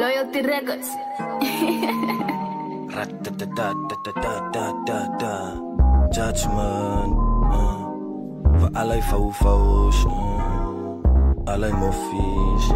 Loyalty Records. Judgment voor allerlei fofo's, allerlei moffies,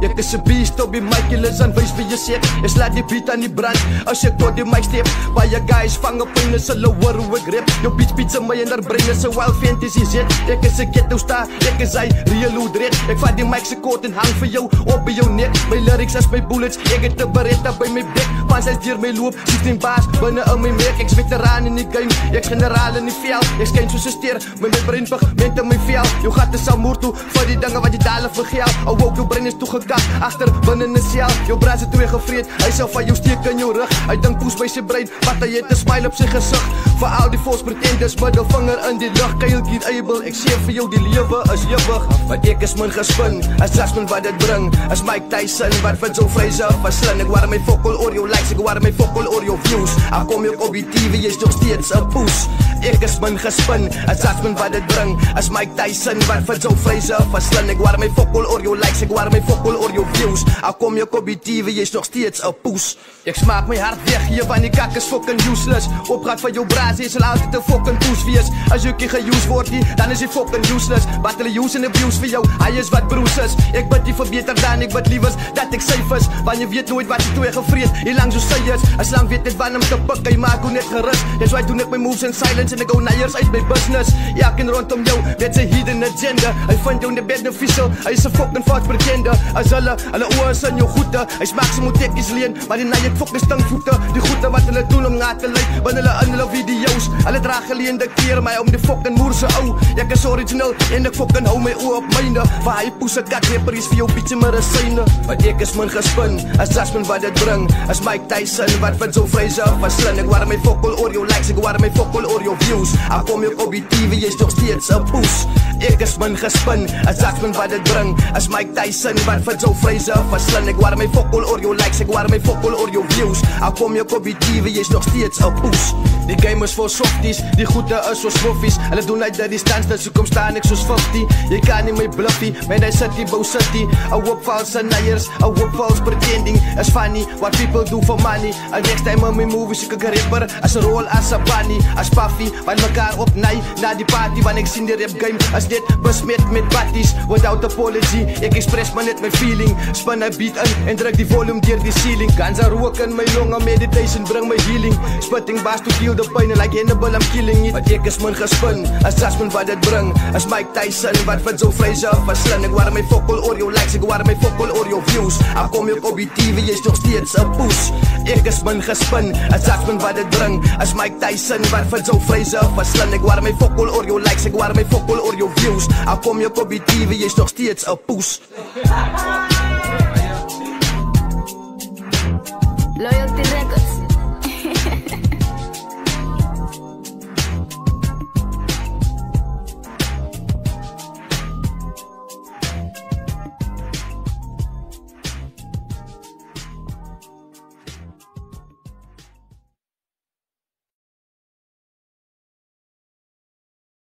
Ek is 'n beast op die mic, julle is aanwys wie jy sê. Ek slaat die beat aan die brand, as ek tot die mic step. Baie guys vang op in is hulle hoor hoe ek rap. Jou beats pizza my in der brein is 'n wild fantasy zet. Ek is 'n ghetto star, ek is hy real hoedred. Ek vat die mic se kort en hang vir jou op by jou nek. My lyrics as my bullets, ek het 'n beretta by my bek. Fans as deur my loop, 16 bars binne in my mek. Ek's veteraan in die game, ek's generaal in die veld. Ek skyn soos 'n ster, my brein pigment in my vel. Jou gat is al moer toe, vir die dinge wat jy daal vir geld. Ou ook jou brein is toegekap, agter binne 'n sel. Jou bras het twee gevreet, hy sal van jou steek in jou rug. Hy dink poes by sy brein, wat hy het 'n smile op sy gesig. Vir al die false pretenders, middelvinger in die lug. Keiltjie able, ek sê vir jou die lewe is ewig. Want ek is min gespin, as Jasmine wat dit bring. As Mike Tyson wat vir so Fraser verslind. Ek waar my fokol oor jou likes, ek waar my fokol oor jou views. Ek kom jou op die TV, jy's nog steeds 'n poes. Ek is min gespin, as Jasmine wat dit bring. As Mike Tyson wat vir so Fraser verslind. Ek waar my fokol oor jou likes, ek waar my fokol oor jou views. Ek kom jou op die TV, jy's nog steeds 'n poes. Ek smaak my hart weg, hier van die kak is fucking useless. Opgaat van jou bras, jy sal altyd 'n fucking poes wees. As jy geuse word nie, dan is jy fucking useless. Wat hulle use en abuse vir jou, hy is wat broers is. Ek bid nie vir beter dan ek bid liewers dat ek safe is. Want jy weet nooit wat jy twee gevreet, hier lang so sy is. As lang weet net wanneer om te pik, hy maak hoe net gerus. Dis why doen ek my moves in silence en ek gou neiers uit my business. Ja, ek en rondom jou, met sy hidden agenda. Hy vind jou in die beneficial, hy is 'n fucking false pretender. As hulle oë is in jou goede, hy smaak sy moet ekkies leen. Maar die naai het fucking stinkvoete, die goede wat hulle doen om na te lyk. Wanneer hulle in hulle video's, hulle dra geleende keer my om die fucking moer se ou. Ek is original en ek fucking hou my oë op myne. Vir hy poes 'n kakrepper is vir jou bietjie medisyne. Want ek is min gespin, as Jasmine wat dit bring. As Mike Tyson wat vir so Fraser verslind. Ek waar my fokol oor jou likes, ek waar my fokol oor jou views. Ek kom jou op die TV, jy's nog steeds 'n poes. Ek is min gespin, as Jasmine wat dit bring. As Mike Tyson wat vir so Fraser verslind. Ek waar my fokol oor jou likes, ek waar my fokol oor jou views. Ek kom jou op die TV, jy's nog steeds 'n poes. Die game is voor softies, die goede is soos moffies. Hulle doen uit dat die stands, so kom staan ek soos 50. Jy kan nie my bluffie, man hy sit die bow city. I hope false neiers, I hope false pretending. It's funny what people do for money. And next time in my movies ek 'n rapper, as 'n rol as 'n bunny, as Puffy, want mekaar op nei na die party. Want ek sien die rap game as net besmet met batties. Without apology, ek express maar net my feeling. Spin 'n beat in en druk die volume deur die ceiling. Ganza rook in my longe, meditation bring my healing. Spitting bars to kill the pain like Hannibal, I'm killing it. Want ek is min gespin, as Jasmine wat dit bring. As Mike Tyson wat vir so Fraser verslind. Ek waar my fokol oor jou likes, ek waar my fokol oor jou views. Ek kom jou op die TV, jy's nog steeds 'n poes. Ek is min gespin, as Jasmine wat dit bring. As Mike Tyson wat vir so Fraser verslind. Ek waar my fokol oor jou likes, ek waar my fokol oor jou views. Ek kom jou op die TV, jy's nog steeds 'n poes.